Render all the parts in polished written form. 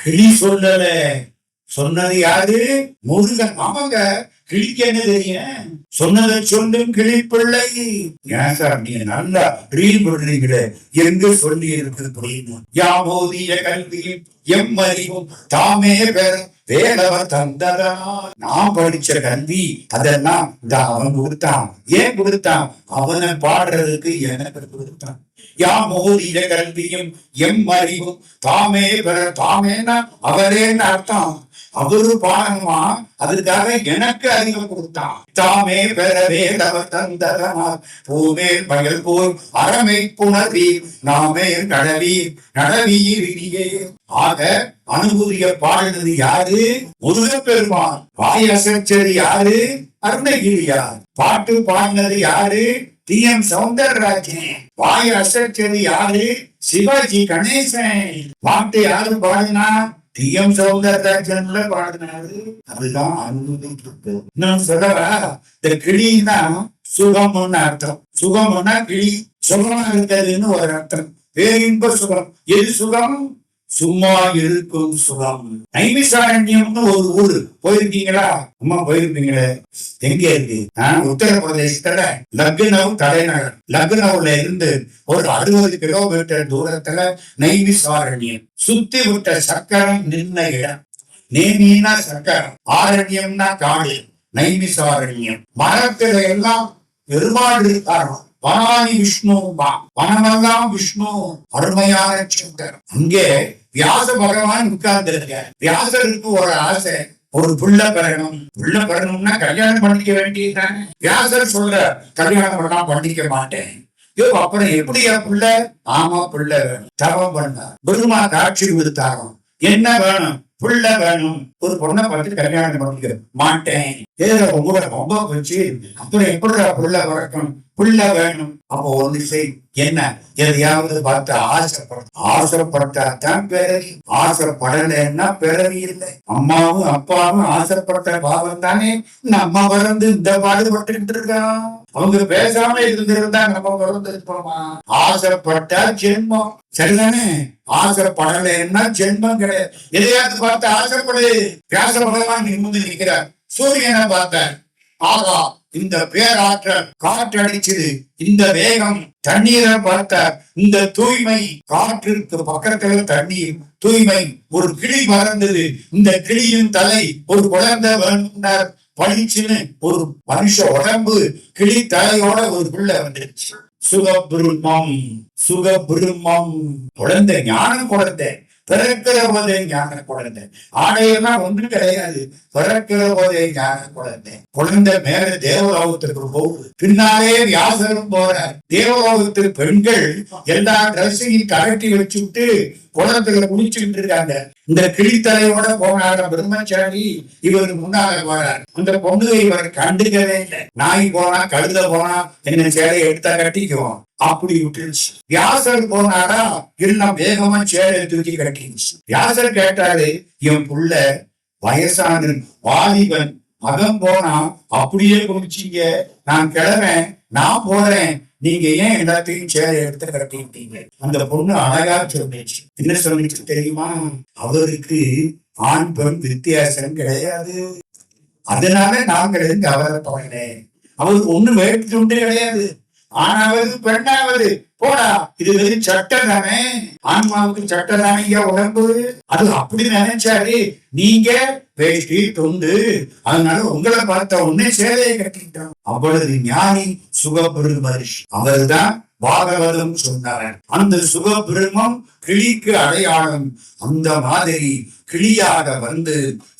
கிளி சொல்லல, சொன்னது யாரு? முருகன். ஆமாங்க, கிளிக்கு என்ன தெரியும்? சொன்னதை சொல்லும் கிளி பிள்ளை. ஏன் சார் நீங்க நல்லா ரீல் பண்றீங்களே, எங்க சொல்லி இருக்குது புரியுமா? யாமோதிய கல்வியும் எம்மறிவும் தாமே பெற வேலவர் தந்ததா. நான் படிச்ச கல்வி அதெல்லாம் அவன் கொடுத்தான். ஏன் கொடுத்தான்? அவனை பாடுறதுக்கு எனக்கு கொடுத்தான். யாமோதிய கல்வியும் எம்மறிவும் தாமே பெற. தாமேனா அவரேன்னு அர்த்தம். அவரு பாடணுமா, அதுக்காக எனக்கு அறிவு கொடுத்தான். தாமே பெற வேலவர் தந்ததனால் பூமேல் பயல் போல் அறமை புணர்வி நாமே நடவீர் நடவீரியே. ஆக அனுபூதிய பாடுனது யாரு? முருகப்பெருமான். வாய் அசைச்சது யாரு? அருணகிரியார். பாட்டு பாடினது யாரு? டி.எம். சௌந்தரராஜன். வாய் அசைச்சது யாரு? சிவாஜி கணேசன். பாட்டு யாரு பாடினா? டி.எம். சௌந்தரராஜன்ல பாடினாரு. அதுதான் அனுபூதி. இன்னும் சொல்லவா? இந்த கிளின்னா சுகம்னு அர்த்தம். சுகம்னா கிளி சுகமா இருக்கிறதுன்னு ஒரு அர்த்தம். பேரின்ப சுகம். எது சுகம்? சும்மா இருக்கும் சுகம். நைமிசாரண்யம்னு ஒரு ஊரு போயிருக்கீங்களா? அம்மா போயிருப்பீங்களே. எங்க இருக்கு? உத்தரப்பிரதேசத்துல லக்னவ் தலைநகர். லக்னவுல இருந்து ஒரு 60 கிலோமீட்டர் தூரத்துல நைமிசாரண்யம். சுத்தி விட்ட சக்கரம் நின்ன இடம். நேமினா சக்கரம், ஆரண்யம்னா காடு. நைமிசாரண்யம். மரத்துல எல்லாம் பெருமாள் இருக்காரோ. வனானி விஷ்ணு, வனமெல்லாம் விஷ்ணு. அருமையான சிந்தர். அங்கே வியாச பகவான் உட்கார்ந்து இருக்க. வியாசருக்கு ஒரு ஆசை, ஒரு புள்ள பெறணும். புள்ள பெறணும்னா கல்யாணம் பண்ணிக்க வேண்டியதுதானே. வியாசர் சொல்ற, கல்யாணம் பண்ணா பண்ணிக்க மாட்டேன். அப்புறம் எப்படியா புள்ள? ஆமா புள்ள வேணும். தவம் பண்ண பெருமா காட்சி விடுத்தாகும். என்ன வேணும்? புள்ள வேணும். ஒரு பொண்ணை பார்த்து கல்யாணம் பண்ணிக்க மாட்டேன். உங்களை ரொம்ப போச்சு. அப்புறம் எப்படி புள்ள பிறக்கணும்? புள்ள வேணும். அப்போ ஒண்ணு செய். என்ன? எதையாவது பார்த்து ஆசைப்பட. ஆசைப்பட்டாதான் பிறவி. ஆசைப்படலைன்னா பிறவி இல்லை. அம்மாவும் அப்பாவும் ஆசைப்பட்ட பாவம் தானே நம்ம வளர்ந்து இந்த பாடுபட்டு இருக்கான். அவங்க பேசாம இருந்திருந்தா நம்ம வளர்ந்து இருப்போமா? ஆசைப்பட்டா ஜென்மம். சரிதானே? ஆசைப்படலைன்னா ஜென்மம் கிடையாது. எதையாவது பார்த்து ஆசைப்படு. வியாச பகவான் நிமிர்ந்து நிற்கிறார். சூரியனை பார்த்தார். ஆகா, இந்த பேராற்றல் காற்றடிச்சது. இந்த வேகம் தண்ணீரை பார்த்த இந்த தூய்மை. காற்றிற்கு பக்கத்துல தண்ணீர் தூய்மை. ஒரு கிளி மறந்தது. இந்த கிளியின் தலை ஒரு குழந்தை வேணும்னார். பழிச்சுன்னு ஒரு மனுஷ உடம்பு கிளி தலையோட ஒரு பிள்ளை வந்துருச்சு. சுகபிருமம். சுகபிருமம். குழந்தை, ஞான குழந்தை. பிறக்கிற போதே ஞான குழந்தை. ஆடையெல்லாம் ஒன்றும் கிடையாது. பிறக்கிற போதே ஞான குழந்தை. குழந்தை மேல தேவலோகத்திற்கு போகுது. பின்னாலே வியாசரும் போற. தேவலோகத்தில் பெண்கள் எல்லா ட்ரெஸ்ஸையும் கழட்டி வச்சுட்டு குளத்துல குளிச்சுட்டு இருக்காங்க. இந்த கிளித்தலையோட போனார பிரம்மச்சாரி இவர் முன்னால போறார். அந்த பொண்ணு இவர் கண்டுக்கவே இல்லை. நாய் போனா, கழுத போனா என்ன சேலையை எடுத்தா கட்டிக்குவோம். அப்படி விட்டுருச்சு. வியாசர் போனாரா, எல்லாம் வேகமா சேலை தூக்கி கட்டிருச்சு. வியாசர் கேட்டாரு, என் புள்ள வயசான வாலிபன், மகன் போனா அப்படியே குடிச்சீங்க. நான் கிளம்பேன், நான் போறேன். நீங்க ஏன் எல்லாத்தையும் சேலை எடுத்து கட்டிட்டீங்க? அந்த பொண்ணு அழகா சொல்லிச்சு. என்ன சொல்லிச்சு தெரியுமா? அவருக்கு ஆண் பெண் வித்தியாசம் கிடையாது. அதனால நாங்கள் இருந்து அவரை போனேன். அவருக்கு ஒண்ணு வேட்டு உண்டு கிடையாது. ஆணாவது பெண்ணாவது போடா, இது வெறும் சட்டம் தானே. ஆன்மாவுக்கு சட்டம் தானே உடம்பு. அது அப்படி நினைச்சாரு. நீங்க வேஷ்டி துண்டு, அதனால உங்களை பார்த்த உடனே சேலையை கட்டிக்கிட்டோம். அவ்வளவு ஞானி சுகபிருமரிஷி. அவர் தான் பாகவதம் சொன்னார். அந்த சுகபிருமம் கிளிக்கு அடையாளம். அந்த மாதிரி கிளியாக வந்து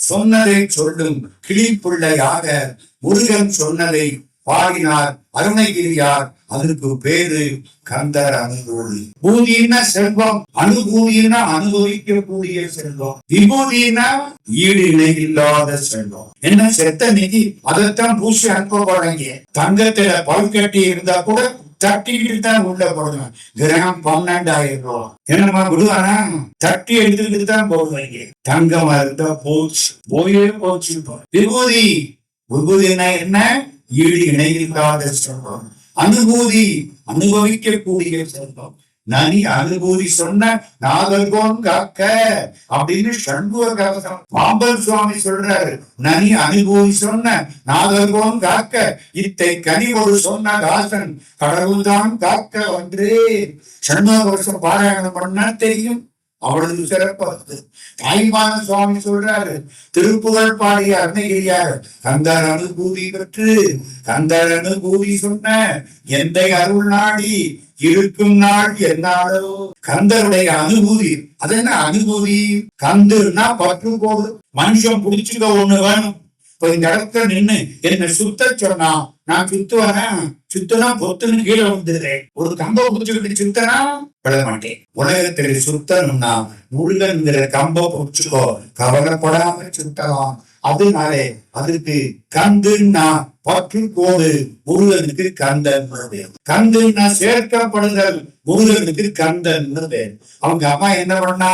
சொன்னதை சொல்லும் கிளி பிள்ளையாக முருகன் சொன்னதை பாடினார் அருணகிரியார். அதற்கு பேரு கந்தர் அனுபூதி. பூதினா செல்வம், அனுபூதினா அனுபவிக்கக்கூடிய செல்வம், விபூதினா ஈடு இணை இல்லாத செல்வம். என்ன செத்த நிதி, அதைத்தான் பூசி அனுப்ப போறாங்க. தங்கத்துல பல்கட்டி இருந்தா கூட தட்டிக்கிட்டு தான் உள்ள போடுவேன். கிரகம் 12,000 ரூபாய். என்னமா விடுவானா? தட்டி எடுத்துக்கிட்டு தான் போடுவாங்க. தங்கமா இருந்தா போச்சு, போயே போச்சு. விபூதி, விபூதினா என்ன? ஈடு இணையில்லாத செல்வம். அனுபூதி, அனுபவிக்கக்கூடிய செல்வம். நனி அனுபூதி சொன்ன நாகர்கோன் காக்க அப்படின்னு சண்முக கவசம் பாம்பன் சுவாமி சொல்றாரு. நனி அனுபூதி சொன்ன நாகர்கோன் காக்க இத்தை கனிவோடு சொன்ன தாசன் கடவுள்தான் காக்க ஒன்றே. சண்முக கவசம் பாராயணம் பண்ணா தெரியும், அவ்வளவு சிறப்பு. தாய்மான சுவாமி சொல்றாரு, திருப்புகழ் பாடிய அருணகிரியார் கந்தர் அனுபூதி பெற்று கந்தர் அனுபூதி சொன்ன எந்தை அருள் நாடி இருக்கும் நாள் என்னாலோ. கந்தருடைய அனுபூதி, அது என்ன அனுபூதி? கந்துன்னா பற்று போடு, மனுஷன் புடிச்சுக்க ஒண்ணு வேணும். இப்ப இந்த இடத்துல நின்னு என்ன சுத்த சொன்னா நான் சுத்துவேன், சுத்தனா பொத்துன்னு கீழே வந்துடுறேன். ஒரு கம்பை புடிச்சுக்கிட்டு சுத்தனா விட மாட்டேன். உலகத்துல சுத்தணும்னா முருகன்கிற கம்பை புடிச்சுக்கோ, கவலைப்படாம சுத்தலாம். அதனாலே அதுக்கு கந்துன்னா பற்று கோடு, முருகனுக்கு கந்தன். கந்துன்னா சேர்க்கப்படுதல், முருகனுக்கு கந்தன். அவங்க அம்மா என்ன பண்ணா,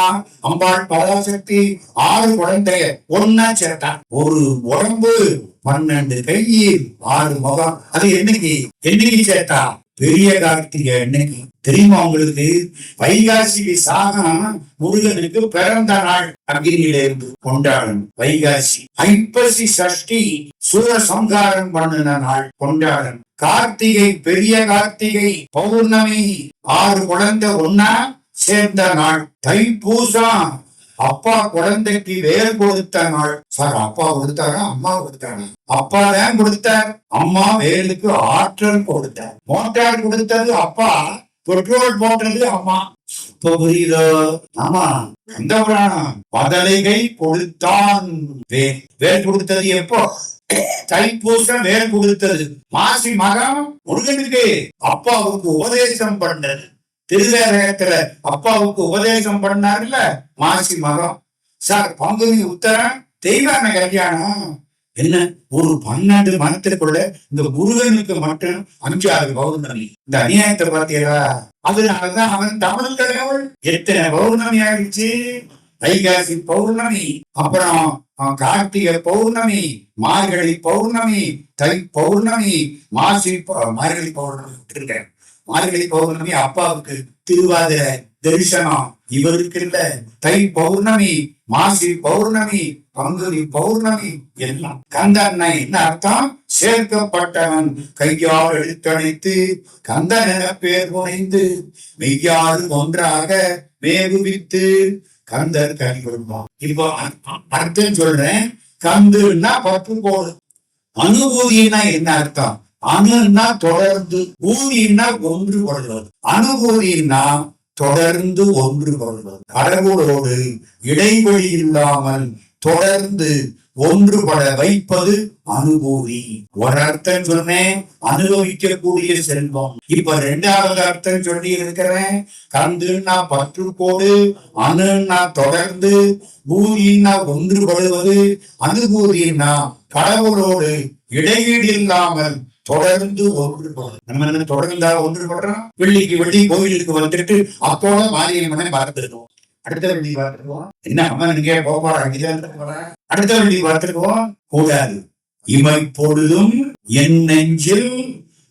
அம்பாள் பராசக்தி 6 குழந்தைய ஒன்னா சேர்த்தான். ஒரு உடம்பு 12 கை 6 முகம். அது என்னைக்கு சேர்த்தா? பெரிய கார்த்திகை அன்னைக்கு. தெரியுமா உங்களுக்கு? வைகாசி விசாகம் முருகனுக்கு பிறந்த நாள். அக்னியில இருந்து கொண்டாடணும் வைகாசி. ஐப்பசி சஷ்டி சூரசம்ஹாரம் பண்ணின நாள் கொண்டாடணும். கார்த்திகை பெரிய கார்த்திகை பௌர்ணமி 6 குழந்தை ஒன்னா சேர்ந்த நாள். தைப்பூசம் அப்பா குழந்தைக்கு வேர் கொடுத்த நாள். சார், அப்பா கொடுத்தாரா அம்மா கொடுத்தாரா? அப்பா தான் கொடுத்தார். அம்மா வேலுக்கு ஆற்றல் கொடுத்தார். மோட்டார் கொடுத்தது அப்பா, பெட்ரோல் போட்டது அம்மா. புரியுதோ? ஆமா, அந்த புராணம். பதலைகை கொடுத்தான் வேல் கொடுத்தது எப்போ? தைப்பூசம் வேல் கொடுத்தது. மாசி மகம் முருகனுக்கு அப்பாவுக்கு உபதேசம் பண்ணது. திருவேரகத்துல அப்பாவுக்கு உபதேசம் பண்ணாருல்ல, மாசி மகம். சார், பங்குனி உத்தரம் தெய்வான கல்யாணம். என்ன ஒரு 12 மனத்திற்குள்ள இந்த முருகனுக்கு மட்டும் 5-6 பௌர்ணமி. இந்த அநியாயத்தை பார்த்தீங்களா? அதனாலதான் அவன் தமிழ் கடவுள். எத்தனை பௌர்ணமி ஆயிடுச்சு? வைகாசி பௌர்ணமி, அப்புறம் கார்த்திகை பௌர்ணமி, மார்கழி பௌர்ணமி, தை பௌர்ணமி, மார்கழி பௌர்ணமி விட்டுருக்கேன். மார்கழி பௌர்ணமி அப்பாவுக்கு திருவாதிரை தரிசனம், இவருக்கு இல்ல. தை பௌர்ணமி, மாசி பௌர்ணமி, பங்குனி பௌர்ணமி எல்லாம். கந்தன் என்ன அர்த்தம்? சேர்க்கப்பட்டவன், கையால் எழுத்தணைத்து கந்தன் என பேர் புனைந்து மெய்யாறு ஒன்றாக மேகுவித்து கந்தர் கனி கொடுப்பான். இப்போ அர்த்தம் சொல்றேன். கந்துன்னா பற்று கோடு. அனுபூதினா என்ன அர்த்தம்? அணுன்னா தொடர்ந்து, ஊதினா ஒன்று கொள்வது. அனுபூதினா தொடர்ந்து ஒன்று கொள்வது. கடவுளோடு இடைவெளி இல்லாமல் தொடர்ந்து ஒன்றுபட வைப்பது அனுபூதி. ஒரு அர்த்தம் சொன்னேன், அனுபவிக்கக்கூடிய செல்வம். இப்ப 2வது அர்த்தம் சொல்லி இருக்கிறேன். கந்துன்னா பற்றுக்கோடு, அணுன்னா தொடர்ந்து, பூதினா ஒன்றுபடுவது, அனுபூதினா கடவுளோடு இடைவெளி இல்லாமல் தொடர்ந்து ஒன்றுபடும். நம்ம என்ன தொடர்ந்தா ஒன்றுபடுறோம்? வெள்ளிக்கு வெள்ளி கோவிலுக்கு வந்துட்டு அப்போட மாரியம்மனை பார்த்துருக்கோம். அடுத்த வெள்ளி பார்த்துருக்கோம். என்ன அம்மா நீங்க போப்பாடா அடுத்த வெள்ளி பார்த்துருக்கோம் கூடாது. இமை பொழுதும் என் நெஞ்சில்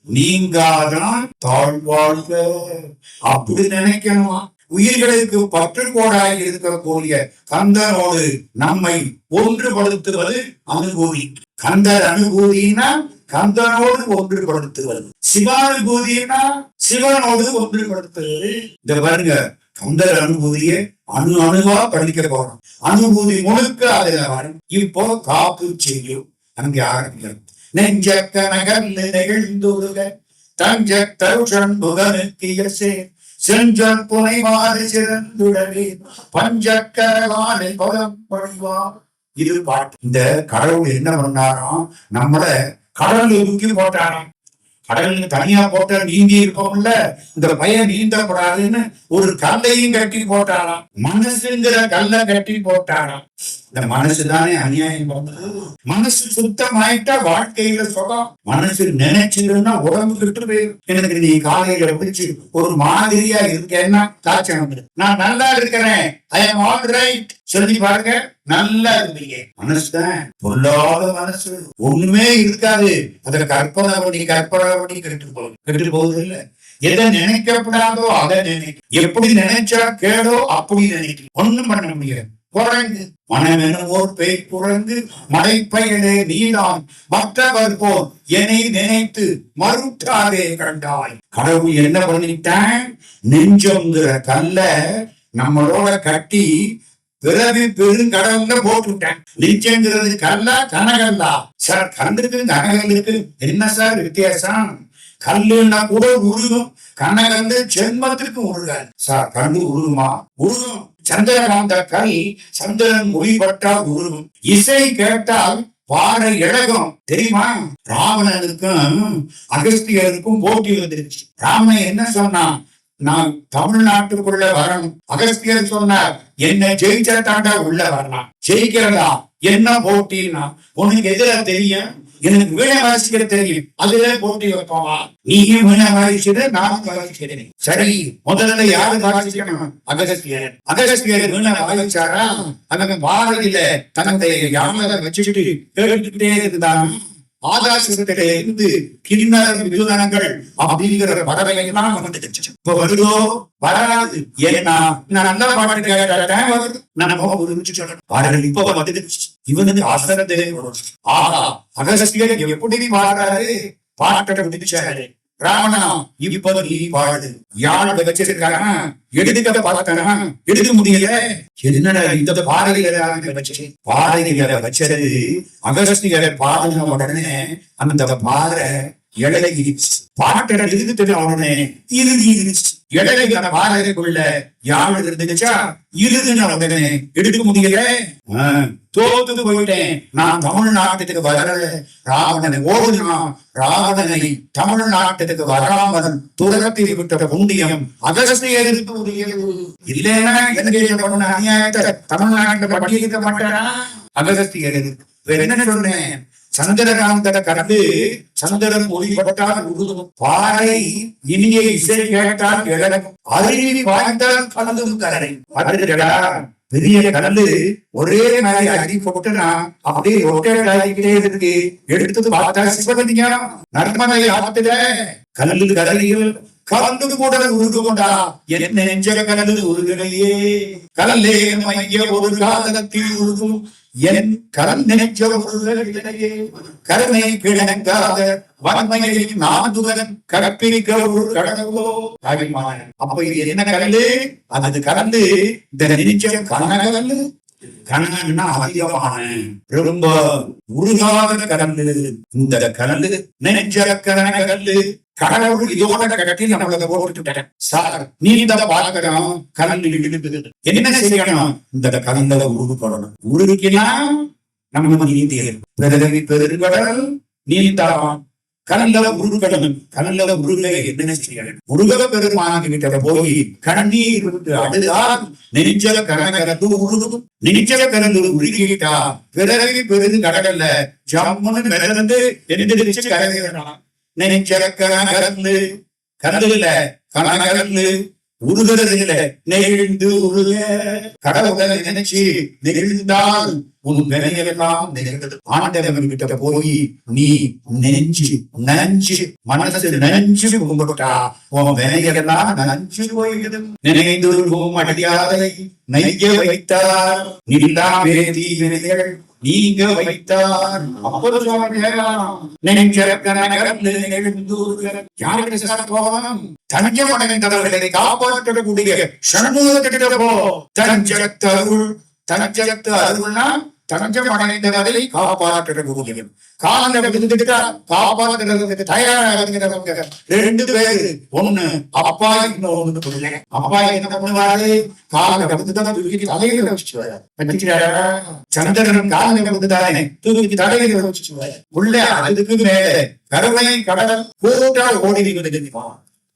நீங்காதான் தாழ்வாழ்க அப்படி நினைக்கணுமா? உயிர்களுக்கு பற்றுக்கோடாய் இருக்கக்கூடிய கந்தனோடு நம்மை ஒன்றுபடுத்துவது அனுபூதி. கந்தர் அனுபூதினா கந்தனோடு ஒன்றுபடுத்துவது. சிவானுபூதினா சிவனோடு ஒன்றுபடுத்துவது. இந்த பாருங்க, கந்தர் அனுபூதியை அணுவா படிக்க போறோம். அனுபூதி முழுக்க அதுல வரும். இப்போ காப்பு செய்யும் அங்கே ஆரம்பிக்கிறோம். நெஞ்சக்க நகர் நிகழ்ந்துருக தஞ்ச தருஷன் புகனுக்கியசே செஞ்சல் புனைவாறு சிறந்துடவே பஞ்சக்கரவானை பலம் பழிவார். இது பாட்டு. இந்த கடவுள் என்ன பண்ணாராம்? நம்மள கடல்ல தூக்கி போட்டாராம். கடல்ல தனியா போட்ட நீந்தி இருப்போம்ல, இந்த பையன் நீந்தப்படாதுன்னு ஒரு கல்லையும் கட்டி போட்டாராம். மனசுங்கிற கல்லை கட்டி போட்டாராம். இந்த மனசுதானே அநியாயம் பண்ணது. மனசு சுத்தமாயிட்டா வாழ்க்கையில சுகம். மனசு நினைச்சிருந்தா உடம்பு கிட்டு போயிடும். எனக்கு நீ காலையில பிடிச்சு ஒரு மாதிரியா இருக்கேன்னா காய்ச்சல், நான் நல்லா இருக்கிறேன், ஐ எம் ஆல் ரைட் சொல்லி பாருங்க, நல்லா இருப்பீங்க. மனசுதான் பொல்லாத மனசு, ஒண்ணுமே இருக்காது. அதுல கற்பனை பண்ணி கெட்டு போகுது இல்ல. எதை நினைக்கப்படாதோ அதை நினைக்கும். எப்படி நினைச்சா கேடோ அப்படி நினைக்கும். ஒண்ணும் பண்ண முடியாது. குரங்கு மனமெனும் ஓர் பேய் குரங்கு மடைப்பயனே நீதான் மற்றவர் போல் என்னை நினைத்து மறுத்தாரே கண்டாய். கடவுள் என்ன பண்ணிட்டான்? நெஞ்சம்ங்கிற கல்ல நம்மளோட கட்டி பிறவி பெருங்கடல்ல போட்டுவிட்டேன். நெஞ்சங்கிறது கல்லா கனகல்லா? சார் கல்லுக்கு கனகல்லுக்கு என்ன சார் வித்தியாசம்? கல்லுன்னா கூட உருகும், கனகல்லு ஜென்மத்துக்கு உருகாது. சார் கல்லு உருகுமா? உருகும். சந்திரகாந்த கல் சந்திரன் மொழிபட்டால் உருகும். இசை கேட்டால் பாறை இழகும். தெரியுமா? ராவணனுக்கும் அகஸ்தியருக்கும் போட்டி வந்துருச்சு. ராவணன் என்ன சொன்னான்? நான் தமிழ்நாட்டுக்குள்ள வரணும். அகஸ்தியர் சொன்னார், என்ன ஜெயிச்சா தாண்டா உள்ள வரலாம். ஜெயிக்கிறதா? என்ன போட்டின்னா, உனக்கு எதிர தெரியும், எனக்கு வீணை வாசிக்கிற தெரியும், அதுல போட்டி வைப்போமா? நீயும் வீணை வாசிக்கிற, நானும் வாசிக்கிறேன். சரி, முதல்ல யாரு வாசிக்கணும்? அகஸ்தியர். அகஸ்தியர் வீணை வாசிச்சாரா? அந்த பாரதியில தன்னுடைய யானை வச்சுட்டு கேட்டுக்கிட்டே இருந்தான். ஆகாசத்திலே இருந்து கிண்ணற விதுதனங்கள் அப்படிங்கிற பறவைகள்லாம் வந்துடுச்சு. இப்ப வருதோ? வராது. ஏன்னா நான் நல்ல பாட்டு கேட்டேன், இப்ப வந்துடுச்சு. இவனுக்கு அசரத்தை ஆஹா, அகஸ்தியர் எப்படி பாடுறாரு? பாட்டை விதிச்சாரு. ராவணா இப்ப நீ பாடு. யாழ் வச்சிருக்காங்க, எடுத்துக்க பார்த்தனா எடுக்க முடியல. என்னடா இந்த பாடல்களை வச்சு? பாடல்களை வச்சது அகஸ்தியரை பாடின உடனே அந்த பாறை இடையிடுச்சு. பாட்டை எழுதிட்டு உடனே இறுதிடுச்சு. இடையில பாறைக்குள்ள யாழ் இருந்துச்சா? இறுதின உடனே எடுக்க முடியல. தோத்து போயிட்டேன், நான் தமிழ்நாட்டுக்கு வரல. ராவணனை ஓடுனா, ராவணனை தமிழ்நாட்டுக்கு வராமல் துரத்தி விட்ட புண்ணியம் அகஸ்தியருக்கு உரியது. இல்லைன்னா அநியாயத்தை தமிழ்நாட்டை பட்டியலிக்க மாட்டாரா அகஸ்தியர்? வேற என்ன சொன்னேன்? சந்திரகாந்தட கடந்து சந்திரன் ஒளிபட்டால் உருகும். பாறை இனிய இசை கேட்டால் இழக்கும். அருவி வாய்ந்தால் கலந்தும் கரை. பெரிய கடலு ஒரே மாதிரி அடி போட்டுனா அப்படியே ஒட்டே இருக்கு. எடுத்து பார்த்தா சிவகலிங்கம் நர்மதை ஆத்துல கல்லு கடலில் கலந்து கூட உருது கொண்டா. என்ன நெஞ்ச கடலு உருகலையே. கடலே மைய ஒரு காலத்தில் உருகும் என் கரண் நினைச்ச உருகலையே. கருணை கிழங்காத வன்மையை நாதுகன் கடப்பிரிக்க ஒரு கடவுளோ அபிமான. அப்ப இது என்ன கடலு? அது கடந்து இந்த நினைச்ச கனகல்லு. கனன்னா அதிகமான ரொம்ப உருகாத கடலு. இந்த கடலு நினைச்ச கனகல்லு. கடவுள் இதோட கட்டி நம்மளை போட்டுட்டேன். சார் நீ இந்த பார்க்கணும், கடல் இழுக்குது. என்ன செய்யணும்? இந்த கடல்ல உருகுப்படணும். உருகினா நம்ம நீந்தி பிறகு பெருங்கடல் நீந்தான். கடல்ல உருகடணும். கடல்ல உருக என்ன செய்யணும்? முருக பெருமாங்கிட்ட போய் கண்ணீர் விட்டு அழுதால் நெஞ்சல கனகரத்து உருகும். நெஞ்சல கலந்து உருகிட்டா பிறகு பெருங்கடல்ல ஜம்முன்னு மிதந்து எந்திரிச்சு கரையலாம். நினைச்சரக்கரந்து கடலில கனகரந்து உருகிறதுல நெகிழ்ந்து உருக. கடவுளை நினைச்சு நெகிழ்ந்தால் உன் வினையெல்லாம் நிகழ்ந்தது. ஆண்டவன் கிட்ட போய் நீ நெஞ்சு நஞ்சு மனசு நஞ்சு கும்பிட்டா உன் வினையெல்லாம் நஞ்சு போய்கிறது. நினைந்து அடியாரை நெய்ய வைத்தார் நில்லாமே தீவினைகள் நீங்க வைத்தார். தஞ்சமடைந்தவர்களை காப்பாற்றக்கூடிய சண்முகத்திட்ட போ. தஞ்சகத்தருள் தஞ்சகத்து அருள்னா தஞ்சம் அடைந்தவரை காப்பாற்றக்கூடிய காலத்துக்கு காப்பாற்றுறதுக்கு தயாராக ரெண்டு பேரு. ஒண்ணு அப்பா, இன்னொன்னு பிள்ளை. அப்பா என்ன பண்ணுவாரு? காலை தலையில வச்சுருவாரு. சந்திரன் காலை தானே தூக்கி தலையில வச்சுருவாரு. உள்ள அதுக்கு மேல கருவை கடல் கூட்டால் ஓடி தெரியுமா?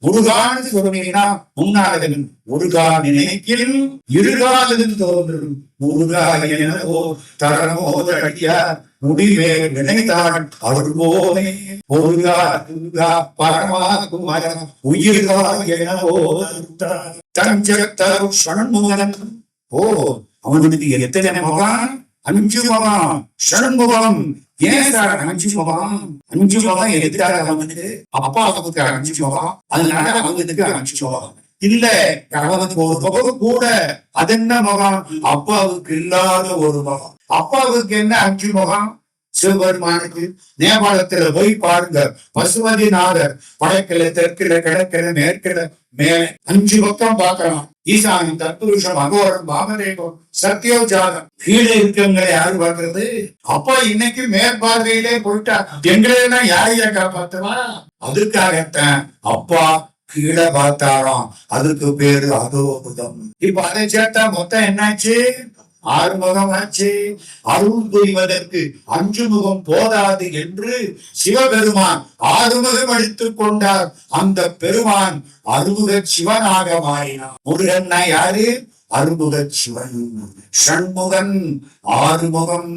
முருகானது சொல்றீங்கன்னா முன்னாள் முருகா நினைக்கில் இருகாலது தோன்றும். முருகா எனவோ தரமோ அடியா முடிவே நினைத்தாள் அருள்வோனே. முருகா துர்கா பரமா குமர உயிர்கா எனவோ தஞ்சகத்தரு சண்முகன். ஓ, அவனுக்கு எத்தனை முகம்? 5 முகம். ஷண்முகம் ஏன் சார் அஞ்சு முகம்? அஞ்சு முகம் எதுக்காக அவனுக்கு? அப்பாவுக்கு அஞ்சு முகம், அதனால அவனுக்கு அஞ்சு முகம் இல்ல. அவனுக்கு ஒரு முகம் கூட. அது என்ன முகம்? அப்பாவுக்கு இல்லாத ஒரு முகம். அப்பாவுக்கு என்ன அஞ்சு முகம்? சிவபெருமானுக்கு நேபாளத்துல போய் பாருங்க, பசுபதிநாதர் வடக்கில, தெற்கில, கிழக்கில, மேற்கில, மேல அஞ்சு பக்கம் பார்க்கலாம். ஈசானம், தத்புருஷம், அகோரம், வாமதேவம், சத்யோஜாதம். கீழே இருக்கவங்களை யாரு பாக்குறது? அப்பா இன்னைக்கு மேற்பார்வையிலே போயிட்டா எங்களெல்லாம் யாரையா காப்பாத்துவா? அதுக்காகத்தான் அப்பா கீழே பார்த்தாராம். அதுக்கு பேரு அதோபுதம். இப்ப அதை சேர்த்தா மொத்தம் என்னாச்சு? 6 முகம் ஆச்சு. அருள் புரிவதற்கு 5 முகம் போதாது என்று சிவபெருமான் 6 முகம் எடுத்துக் கொண்டார். அந்த பெருமான் அருமுக சிவனாக மாறினார். முருகன்னா யாரு? அருமுக சிவன். ஷண்முகன், 6 முகம்.